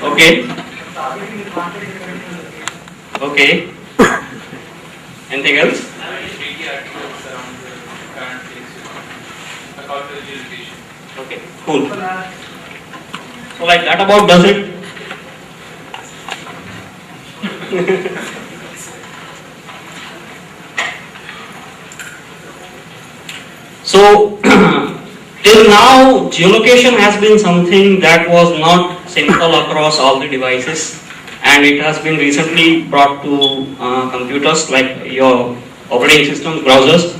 Okay. Okay. Anything else? Okay, cool. So like that about does it? So till now geolocation has been something that was not simple across all the devices, and it has been recently brought to computers like your operating systems, browsers.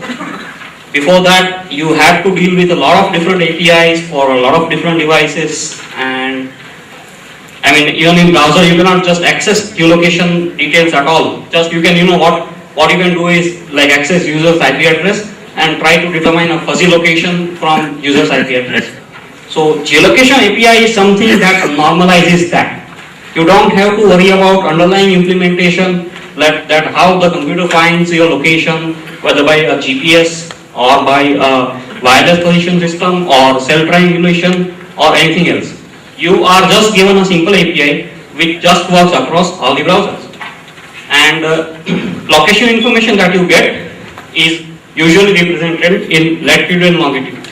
Before that, you had to deal with a lot of different APIs for a lot of different devices, and I mean, even in browser, you cannot just access geolocation details at all. Just you can, what you can do is like access user's IP address and try to determine a fuzzy location from user's IP address. So geolocation API is something that normalizes that. You don't have to worry about underlying implementation, that how the computer finds your location, whether by a GPS or by a wireless position system or cell triangulation or anything else. You are just given a simple API which just works across all the browsers. And location information that you get is usually represented in latitude and longitude.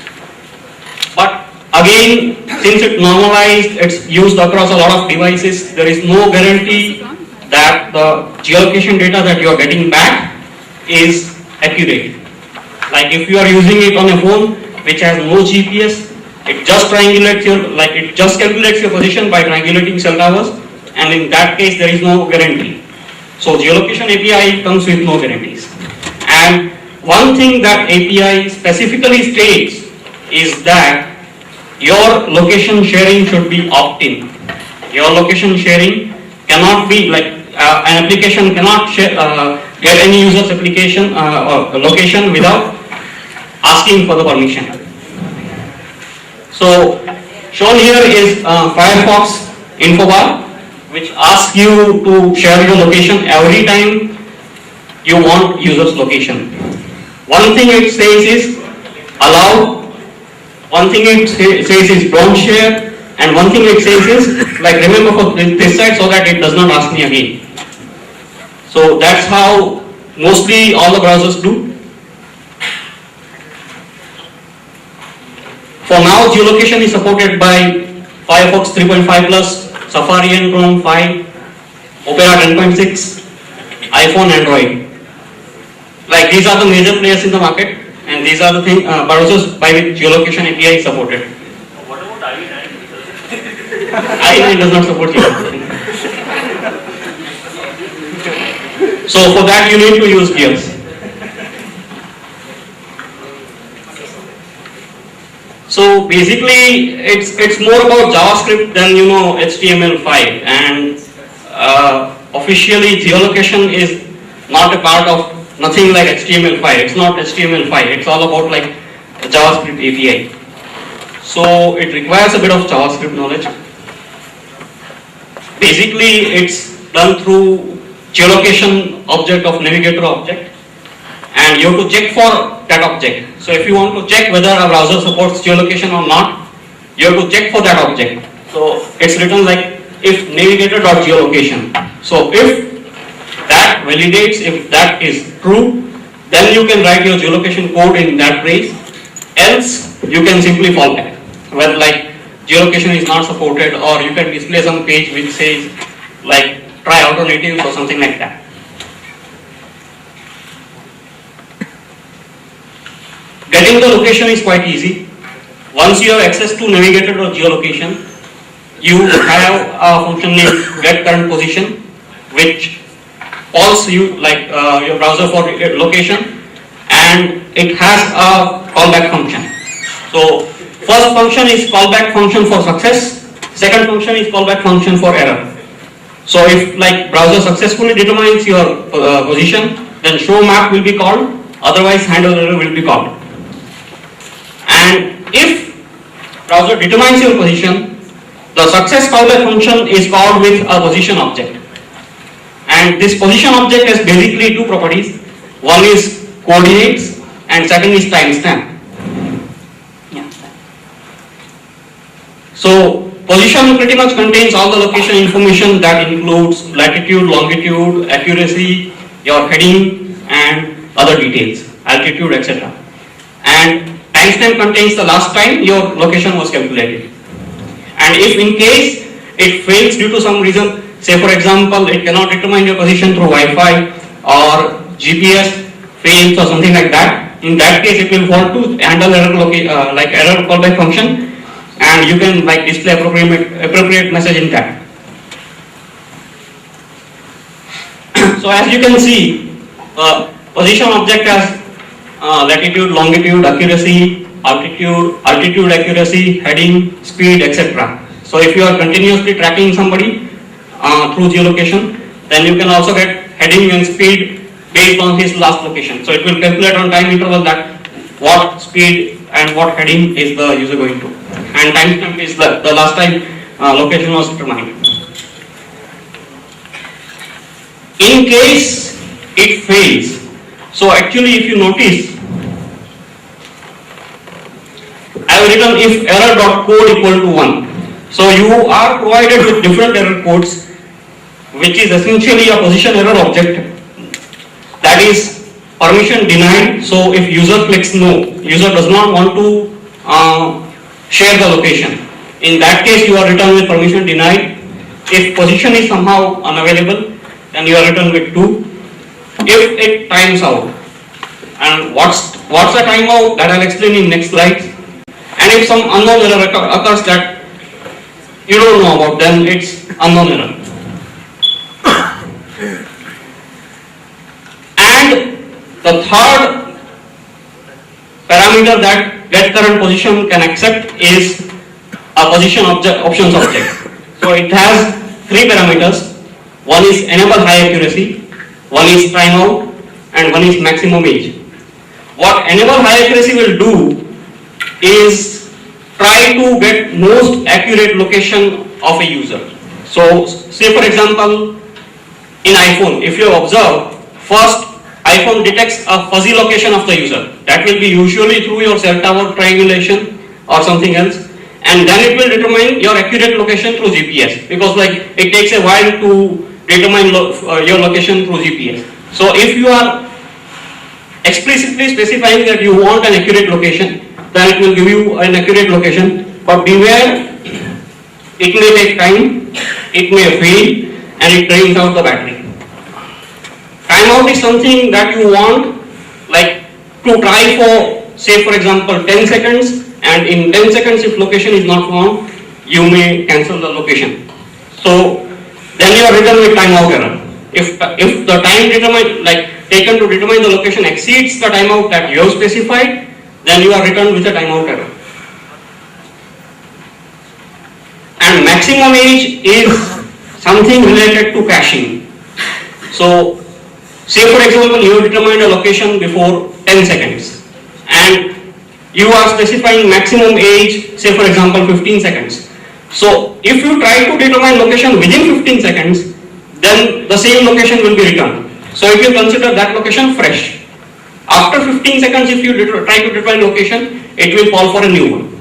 But again, since it normalized, it's used across a lot of devices, there is no guarantee that the geolocation data that you are getting back is accurate. Like if you are using it on a phone which has no GPS, it just triangulates it just calculates your position by triangulating cell towers, and in that case there is no guarantee. So geolocation API comes with no guarantees. And one thing that API specifically states is that your location sharing should be opt-in. Your location sharing cannot be like an application cannot share, get any user's application or location without asking for the permission. So shown here is Firefox info bar, which asks you to share your location every time you want user's location. One thing it says is allow, one thing it says is don't share, and one thing it says is like remember for this site so that it does not ask me again. So that's how mostly all the browsers do. For now, geolocation is supported by Firefox 3.5 Plus, Safari and Chrome 5, Opera 10.6, iPhone, Android. Like these are the major players in the market, and these are the browsers by which geolocation API is supported. What about IE9? IE9 does not support geolocation. So for that you need to use GEOS. So basically, it's more about JavaScript than HTML5, and officially geolocation is not a part of nothing like HTML5. It's not HTML5. It's all about like JavaScript API. So it requires a bit of JavaScript knowledge. Basically, it's done through geolocation object of navigator object, and you have to check for that object. So if you want to check whether a browser supports geolocation or not, you have to check for that object. So it's written like if navigator.geolocation. So if that validates, if that is true, then you can write your geolocation code in that place. Else you can simply fall back. Well, like geolocation is not supported, or you can display some page which says like try alternatives or something like that. Getting the location is quite easy. Once you have access to navigator or geolocation, you have a function named getCurrentPosition, which calls you like your browser for location, and it has a callback function. So first function is callback function for success. Second function is callback function for error. So if like browser successfully determines your position, then show map will be called. Otherwise, handle error will be called. And if browser determines your position, the success callback function is called with a position object. And this position object has basically two properties. One is coordinates and second is timestamp. Yeah. So position pretty much contains all the location information that includes latitude, longitude, accuracy, your heading and other details, altitude, etc. And timestamp contains the last time your location was calculated. And if in case it fails due to some reason, say for example it cannot determine your position through Wi-Fi or GPS fails or something like that, in that case it will want to handle error like error callback function, and you can like display appropriate message in that. So as you can see, position object has latitude, longitude, accuracy, altitude accuracy, heading, speed, etc. So if you are continuously tracking somebody through geolocation, then you can also get heading and speed based on his last location. So it will calculate on time interval that what speed and what heading is the user going to, and timestamp is the last time location was determined. In case it fails, so actually if you notice, I have written if error.code equal to 1. So you are provided with different error codes, which is essentially a position error object that is permission denied. So if user clicks no, user does not want to share the location. In that case you are written with permission denied. If position is somehow unavailable, then you are written with 2. If it times out, and what's the timeout, that I'll explain in next slides. And if some unknown error occurs that you don't know about, then it's unknown error. And the third parameter that getCurrentPosition can accept is a position options object. So it has 3 parameters. One is enable high accuracy, one is timeout, and one is maximum age. What enable high accuracy will do is try to get most accurate location of a user. So say for example in iPhone, if you observe, first iPhone detects a fuzzy location of the user. That will be usually through your cell tower triangulation or something else, and then it will determine your accurate location through GPS, because like it takes a while to determine your location through GPS. So if you are explicitly specifying that you want an accurate location, then it will give you an accurate location. But beware, it may take time, it may fail, and it drains out the battery. Timeout is something that you want, like to try for, say for example 10 seconds, and in 10 seconds if location is not found, you may cancel the location. So then you are written with timeout error. If the time determined, like taken to determine the location exceeds the timeout that you have specified, then you are written with a timeout error. And maximum age is something related to caching. So say for example you have determined a location before 10 seconds and you are specifying maximum age, say for example 15 seconds. So if you try to determine location within 15 seconds, then the same location will be returned. So it will consider that location fresh. After 15 seconds, if you try to define location, it will call for a new one.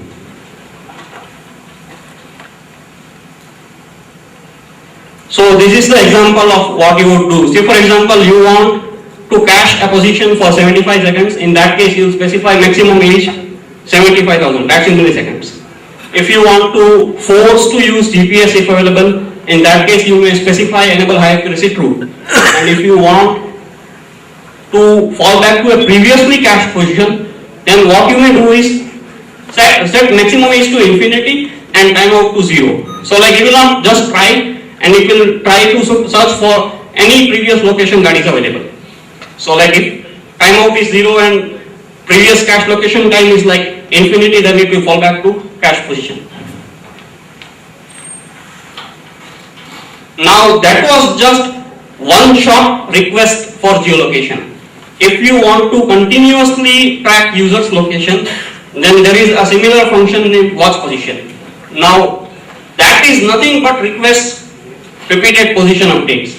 So this is the example of what you would do. Say for example, you want to cache a position for 75 seconds. In that case, you specify maximum age 75,000. That's in milliseconds. If you want to force to use GPS if available, in that case you may specify enable high accuracy true. And if you want to fall back to a previously cached position, then what you may do is set maximum age to infinity and timeout to 0. So like it will not just try, and it will try to search for any previous location that is available. So like if timeout is 0 and previous cache location time is like infinity, then it will fall back to cache position. Now that was just one shot request for geolocation. If you want to continuously track user's location, then there is a similar function named watch position. Now that is nothing but requests repeated position updates.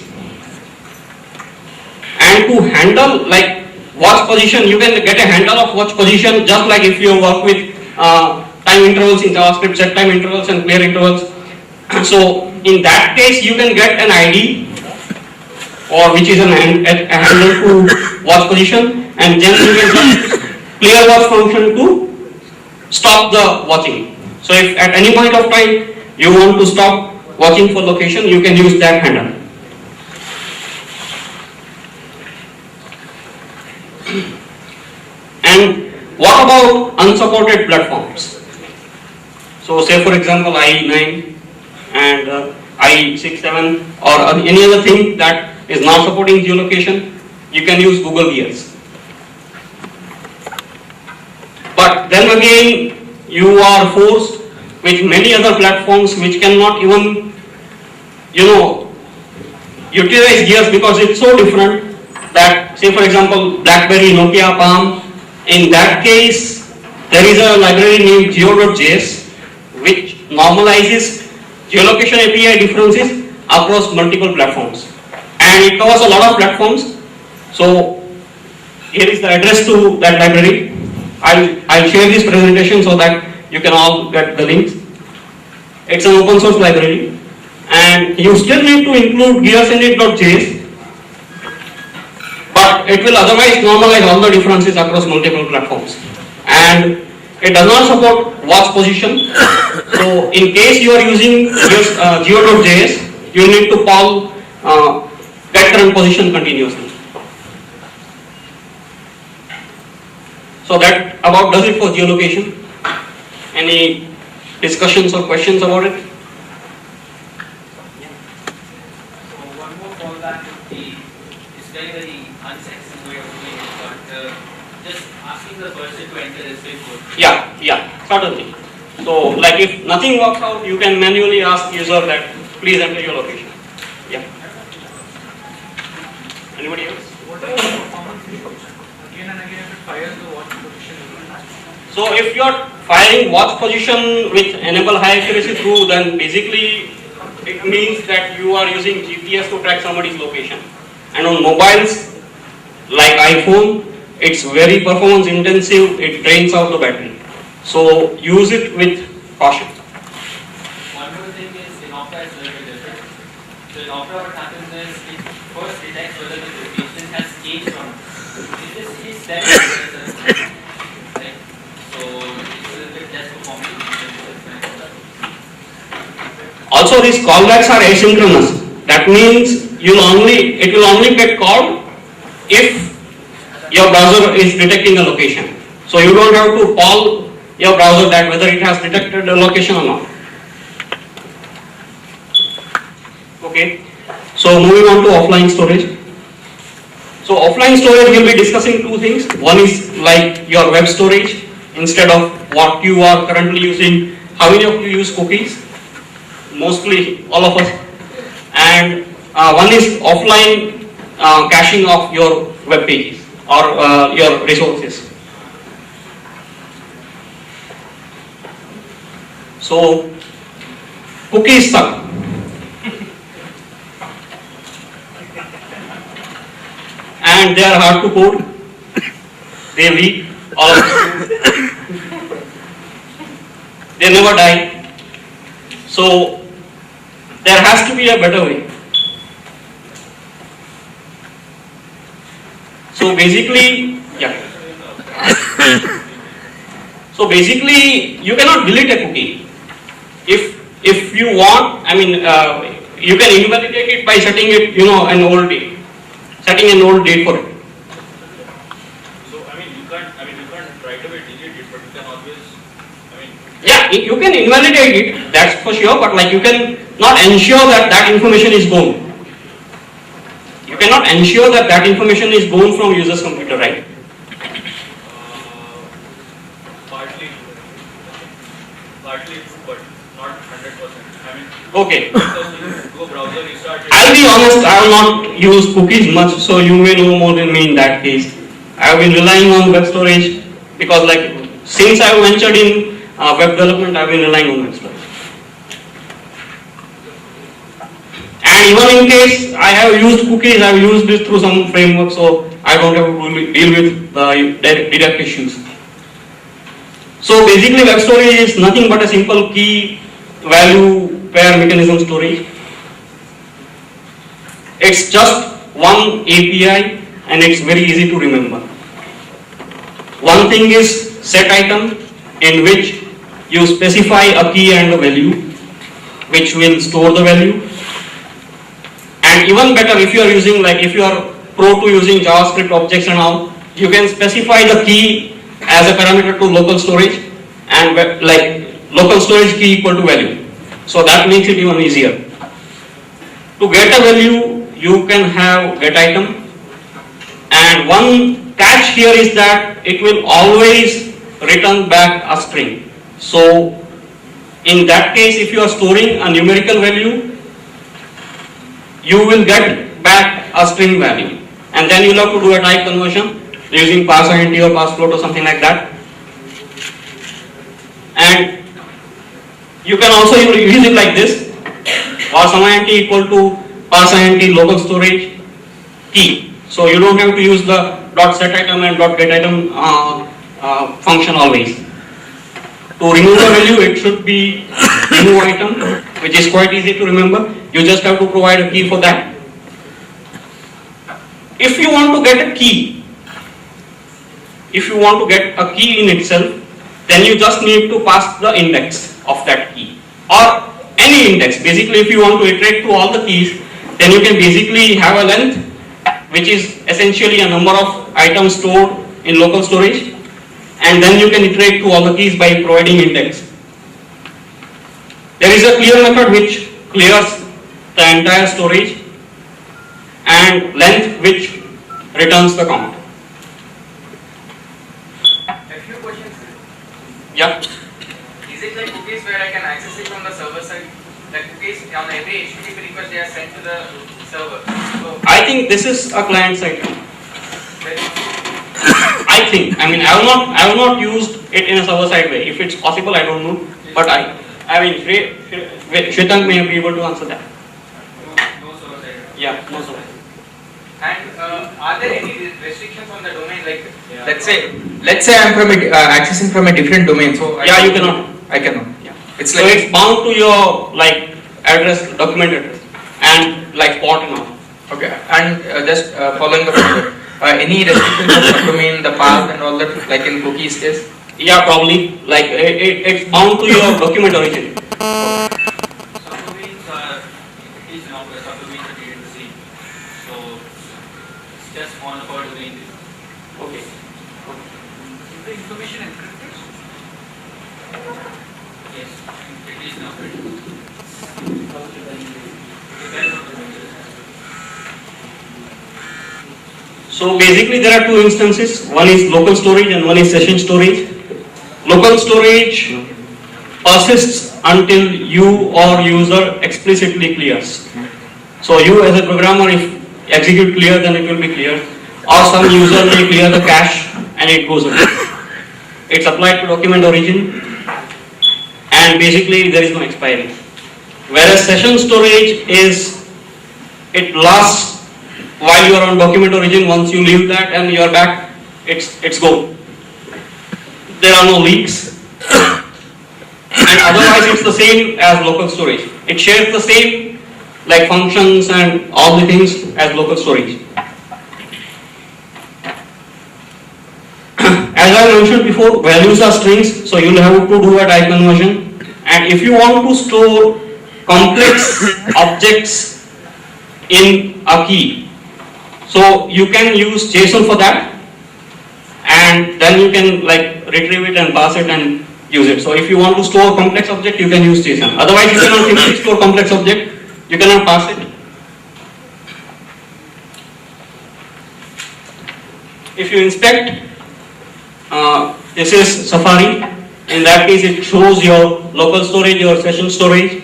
And to handle like watch position, you can get a handle of watch position just like if you work with time intervals in JavaScript, set time intervals and clear intervals. So in that case, you can get an ID or which is a handle to watch position, and then you can just clear watch function to stop the watching. So if at any point of time you want to stop watching for location, you can use that handle. And what about unsupported platforms? So say for example IE9 and IE67 or any other thing that is not supporting geolocation, you can use Google Gears. But then again, you are forced with many other platforms which cannot even, utilize Gears because it's so different that, say for example, BlackBerry, Nokia, Palm. In that case, there is a library named geo.js which normalizes geolocation API differences across multiple platforms. And it covers a lot of platforms. So here is the address to that library. I'll share this presentation so that you can all get the links. It's an open source library, and you still need to include gearsinit.js, but it will otherwise normalize all the differences across multiple platforms. And it does not support watch position. So in case you are using geo.js, you need to call get current position continuously. So that about does it for geolocation. Any discussions or questions about it? One more fallback would be, it's very unsexy way of doing it, but just asking the person to enter is very good. Yeah, certainly. So like if nothing works out, you can manually ask user that please enter your location. Yeah. Anybody else? What are the performance issues? Again and again, if it fires the watch position. So if you are firing watch position with enable high accuracy true, then basically it means that you are using GPS to track somebody's location. And on mobiles like iPhone, it's very performance intensive, it drains out the battery. So use it with caution. One more thing is in Opera it's a little bit different. So in Opera what happens is it first detects whether the location has changed or not. It just hits that right? So it's a little bit less performing. Also these callbacks are asynchronous. That means it will only get called if your browser is detecting a location. So you don't have to call your browser that whether it has detected a location or not. Okay. So moving on to offline storage. So offline storage we'll be discussing two things. One is like your web storage instead of what you are currently using. How many of you use cookies? Mostly all of us. And one is offline caching of your web pages or your resources. So cookies suck. And they are hard to code. They leak all of them. They never die. So there has to be a better way. So basically, So basically, you cannot delete a cookie. If you want, you can invalidate it by setting it, an old date, setting an old date for it. So, you can't right away delete it, but you can always, Yeah, you can invalidate it, that's for sure, but like you can not ensure that information is gone. You cannot ensure that information is gone from user's computer, right? partly true, but not 100%. Okay. Because you go browser restart it. I'll be honest, I will not use cookies much, so you may know more than me in that case. I have been relying on web storage because since I have ventured in web development, I have been relying on web storage. And even in case I have used cookies, I have used this through some framework, so I don't have to deal with the direct issues. So basically web storage is nothing but a simple key value pair mechanism storage. It's just one API and it's very easy to remember. One thing is set item, in which you specify a key and a value which will store the value. And even better, if you are using, like if you are pro to using JavaScript objects and all, you can specify the key as a parameter to local storage and like local storage key equal to value. So that makes it even easier. To get a value, you can have get item, and one catch here is that it will always return back a string. So in that case, if you are storing a numerical value, you will get back a string value, and then you will have to do a type conversion using parseInt or parsefloat or something like that. And you can also use it like this: parseInt equal to parseInt local storage key. So you don't have to use the .set item and .get item function always. To remove the value, it should be remove item, which is quite easy to remember. You just have to provide a key for that. If you want to get a key, in itself, then you just need to pass the index of that key, or any index. Basically, if you want to iterate to all the keys, then you can basically have a length, which is essentially a number of items stored in local storage, and then you can iterate to all the keys by providing index. There is a clear method which clears the entire storage, and length which returns the count. A few questions. Yeah. Is it like cookies where I can access it from the server side? Like cookies on every HTTP request they are sent to the server. So I think this is a client side. when I think. I mean, I have not used it in a server side way. If it's possible, I don't know. But I mean, Shwetank may be able to answer that. No server side. Yeah, no server. and are there any restrictions on the domain? Like Yeah. let's say I'm from accessing from a different domain. So Yeah, you cannot. I cannot. Yeah. It's So like it's bound to your like address, document address, and like port and all. okay. And just following up on that, any restrictions on subdomain, the path and all that, like in cookies case? Yeah, probably. Like it's bound to your document origin. Subdomains are, it is not where subdomains are treated the same. So it's just on a per domain basis. Okay. Is the information encrypted? Yes, it is now written. Depends on the domain. So basically there are two instances. One is local storage and one is session storage. Local storage persists until you or user explicitly clears. So you as a programmer, if execute clear, then it will be clear. Or some user may clear the cache and it goes away. It's applied to document origin, and basically there is no expiry. Whereas session storage is, it lasts while you are on document origin. Once you leave that and you are back, it's gone. There are no leaks. And otherwise it's the same as local storage. It shares the same like functions and all the things as local storage. As I mentioned before, values are strings, so you'll have to do a type conversion. And if you want to store complex objects in a key, so you can use JSON for that, and then you can like retrieve it and pass it and use it. So if you want to store complex object, you can use JSON. Otherwise, you cannot simply store complex object. You cannot pass it. If you inspect, this is Safari. In that case, it shows your local storage, your session storage,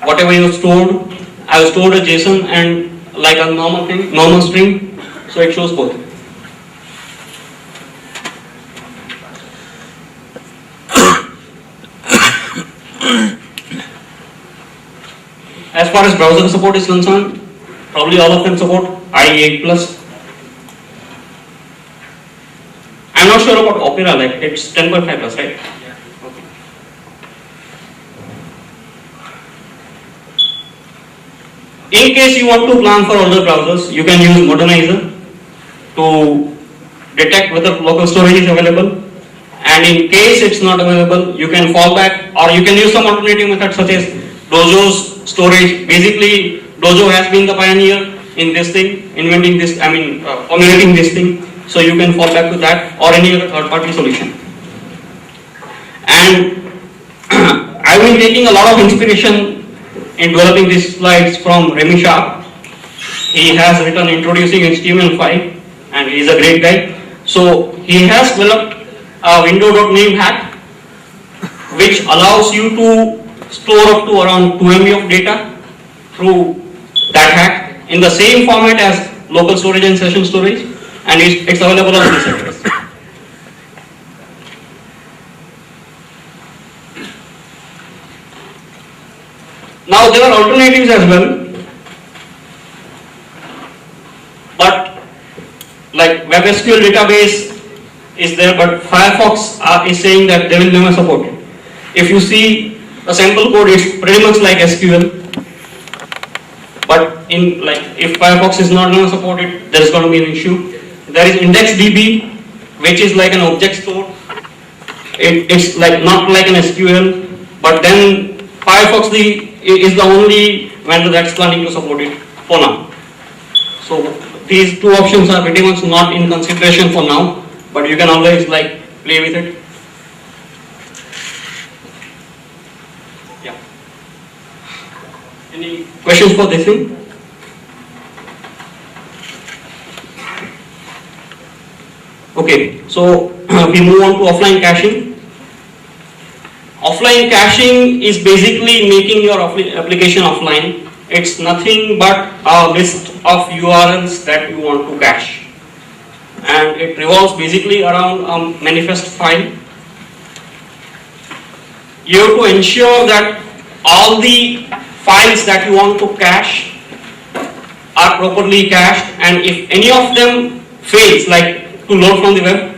whatever you stored. I have stored a JSON and like a normal thing, normal string. So it shows both. As far as browser support is concerned, probably all of them support IE8+. I'm not sure about Opera, like it's 10.5+, right? Yeah. In case you want to plan for older browsers, you can use Modernizer to detect whether local storage is available. And in case it's not available, you can fall back, or you can use some alternative method such as Dojo's storage. Basically, Dojo has been the pioneer in this thing, inventing this, formulating this thing. So you can fall back to that or any other third-party solution. And I've been taking a lot of inspiration in developing these slides from Remy Sharp. He has written Introducing HTML5 and he is a great guy. So he has developed a window.name hack which allows you to store up to around 2 MB of data through that hack in the same format as local storage and session storage, and it's available on this address. Now there are alternatives as well, but like WebSQL database is there, but Firefox is saying that they will never support it. If you see a sample code, it's pretty much like SQL, but if Firefox is not going to support it, there is going to be an issue. There is IndexedDB, which is like an object store. It's like not like an SQL, but then Firefox is the only vendor that's planning to support it for now. So these two options are pretty much not in consideration for now, but you can always play with it. Yeah. Any questions for this thing? Okay, so we move on to offline caching. Offline caching is basically making your application offline. It's nothing but a list of URLs that you want to cache. And it revolves basically around a manifest file. You have to ensure that all the files that you want to cache are properly cached, and if any of them fails, like to load from the web,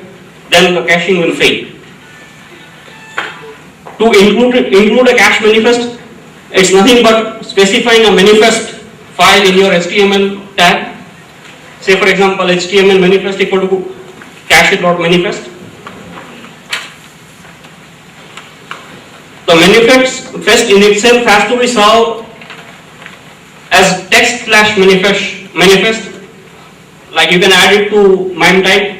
then the caching will fail. To include a cache manifest, it's nothing but specifying a manifest file in your HTML tag. Say for example, HTML manifest equal to cache.manifest. The manifest in itself has to be served as text/manifest. Like you can add it to MIME type.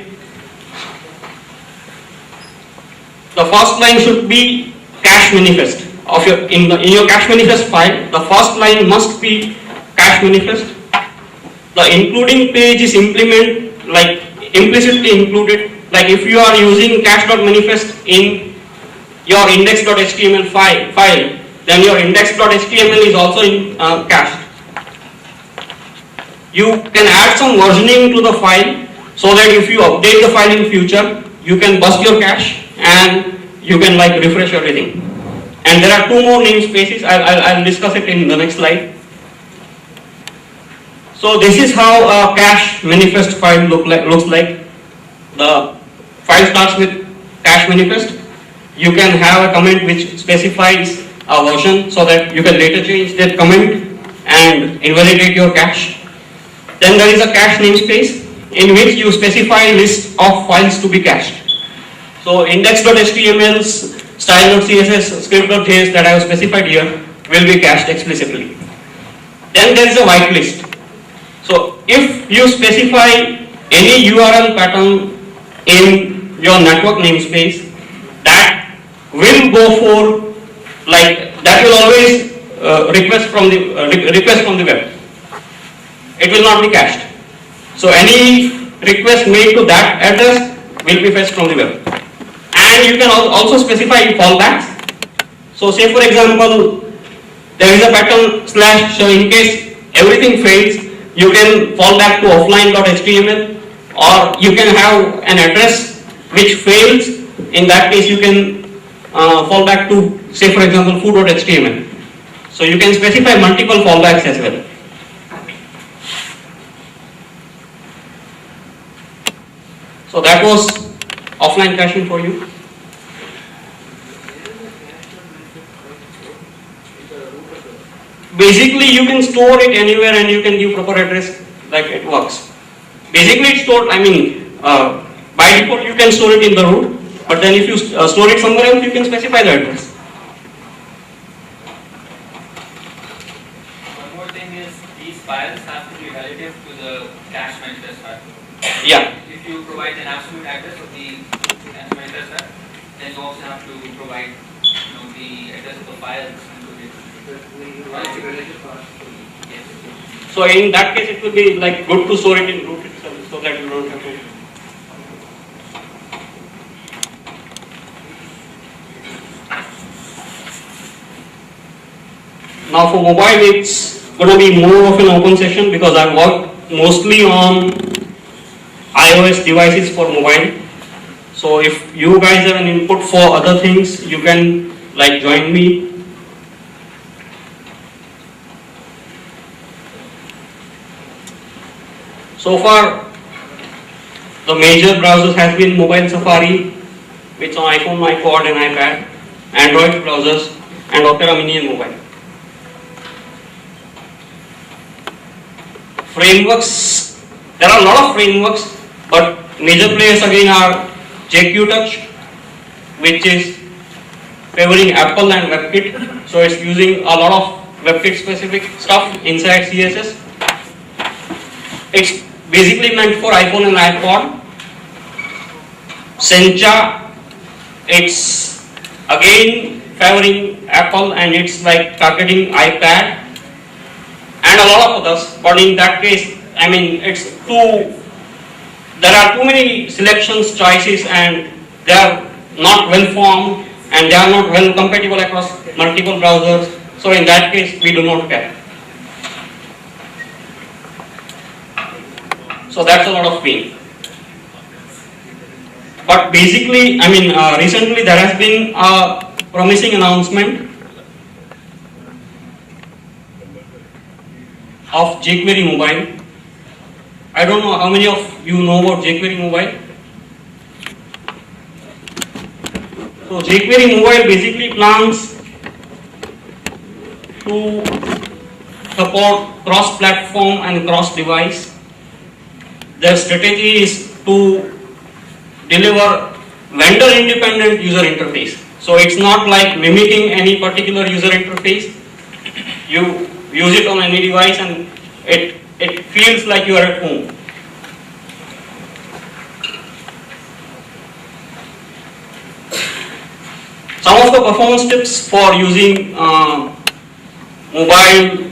The first line should be cache manifest of in your cache manifest file. The first line must be cache manifest. The including page is implicitly included. Like if you are using cache.manifest in your index.html file, then your index.html is also cached. You can add some versioning to the file so that if you update the file in future, you can bust your cache and you can refresh everything. And there are two more namespaces. I'll discuss it in the next slide. So this is how a cache manifest file looks like. The file starts with cache manifest. You can have a comment which specifies a version so that you can later change that comment and invalidate your cache. Then there is a cache namespace in which you specify a list of files to be cached. So index.html's style.css, script.js that I have specified here will be cached explicitly. Then there is a whitelist. So if you specify any URL pattern in your network namespace, that will go for that will always request from the web. It will not be cached. So any request made to that address will be fetched from the web. And you can also specify fallbacks. So say for example, there is a pattern / so in case everything fails, you can fall back to offline.html, or you can have an address which fails. In that case, you can fall back to, say for example, foo.html. So you can specify multiple fallbacks as well. So that was offline caching for you. basically you can store it anywhere and you can give proper address, like it works. Basically it's stored, I mean, by default you can store it in the root, but then if you store it somewhere else, you can specify the address. One more thing is these files have to be relative to the cache manifest file. Yeah. If you provide an absolute address of the cache manifest file, then you also have to provide the address of the file included. Yes. So in that case, it will be like good to store it in root itself, so that you don't have to. Now for mobile, it's going to be more of an open session because I worked mostly on iOS devices for mobile. So if you guys have an input for other things, you can like join me. So far, the major browsers has been Mobile Safari, which on iPhone, iPod and iPad, Android browsers, and Opera Mini and mobile. Frameworks, there are a lot of frameworks, but major players again are JQTouch, which is favoring Apple and WebKit, so it's using a lot of WebKit specific stuff inside CSS. It's basically meant for iPhone and iPod. Sencha, it's again favoring Apple and it's like targeting iPad and a lot of others, but in that case, I mean, there are too many selections, choices, and they are not well formed and they are not well compatible across multiple browsers. So in that case, we do not care. So that's a lot of pain. But basically, I mean, recently there has been a promising announcement of jQuery Mobile. I don't know how many of you know about jQuery Mobile. So jQuery Mobile basically plans to support cross-platform and cross-device. Their strategy is to deliver vendor-independent user interface. So it's not like mimicking any particular user interface. You use it on any device and it feels like you are at home. Some of the performance tips for using mobile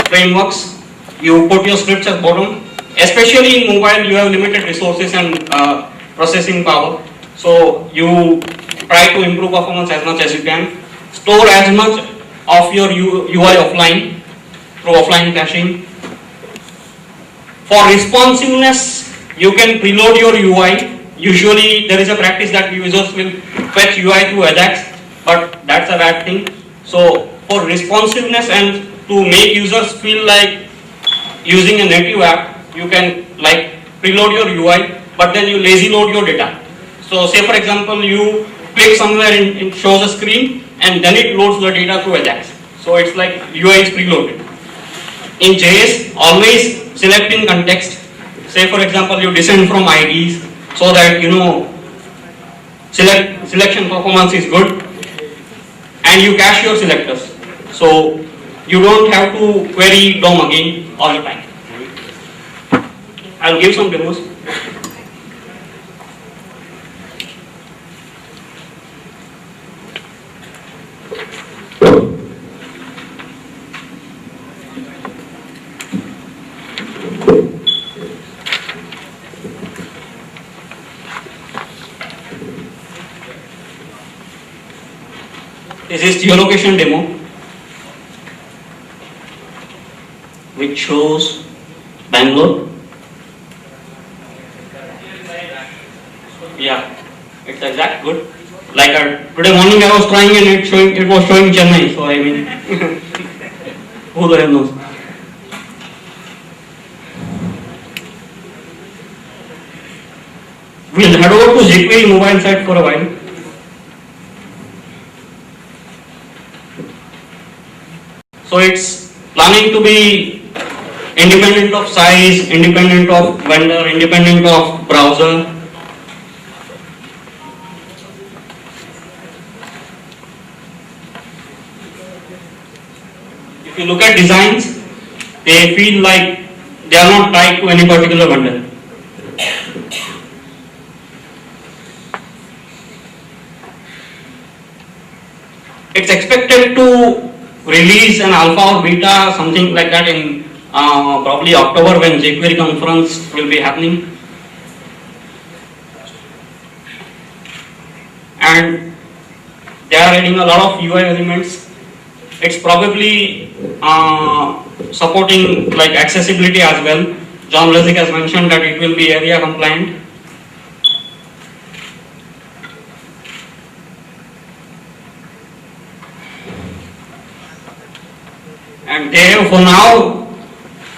frameworks, you put your scripts at bottom. Especially in mobile, you have limited resources and processing power. So you try to improve performance as much as you can. Store as much of your UI offline through offline caching. For responsiveness, you can preload your UI. Usually there is a practice that users will fetch UI through AJAX, but that's a bad thing. So for responsiveness and to make users feel like using a native app, you can like preload your UI, but then you lazy load your data. So say for example, you click somewhere and it shows a screen and then it loads the data through AJAX. So it's like UI is preloaded. In JS, always select in context. Say for example, you descend from IDs so that you know selection performance is good, and you cache your selectors. So you don't have to query DOM again all the time. I'll give some demos. This is geolocation demo, which shows Bangalore. Yeah, it's exact good. Like today morning I was trying and it was showing Chennai. So I mean, who the hell knows? We'll head over to jQuery mobile site for a while. So it's planning to be independent of size, independent of vendor, independent of browser. If you look at designs, they feel like they are not tied to any particular vendor. It's expected to release an alpha or beta, something like that in probably October when jQuery conference will be happening. And they are adding a lot of UI elements. It's probably supporting like accessibility as well. John Lesick has mentioned that it will be area compliant. And they have for now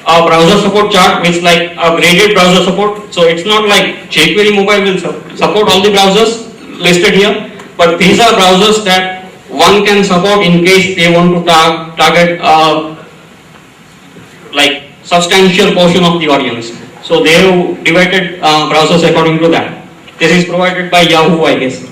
a browser support chart which like a graded browser support. So it's not like jQuery mobile will support all the browsers listed here, but these are browsers that one can support in case they want to target like substantial portion of the audience. So they have divided browsers according to that. This is provided by Yahoo, I guess.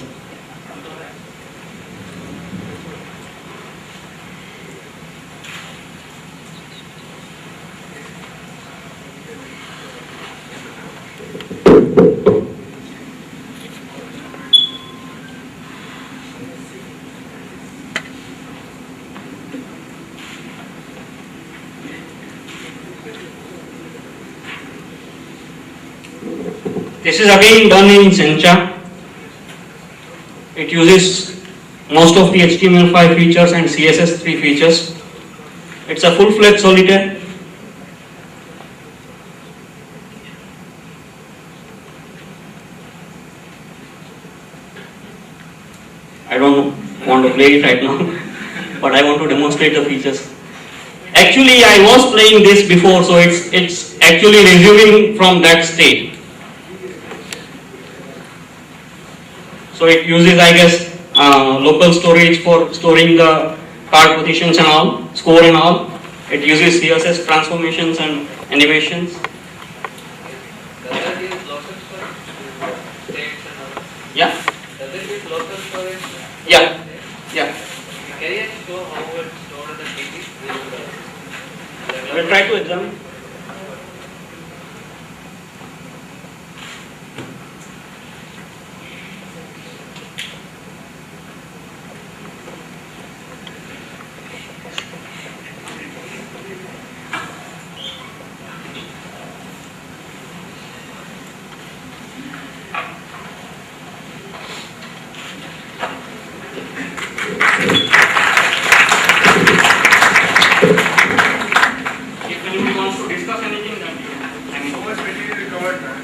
This is again done in Sencha. It uses most of the HTML5 features and CSS3 features. It's a full-fledged solitaire. I don't want to play it right now, but I want to demonstrate the features. Actually, I was playing this before, so it's actually resuming from that state. So it uses, I guess, local storage for storing the card positions and all, score and all. It uses CSS transformations and animations. Does it use local storage? Dates and all? Yeah, Does it use local storage? yeah, yeah. Can you show how it's stored in the DB? We'll try to examine. If anyone wants to discuss anything, then I mean, So much material recovered, man.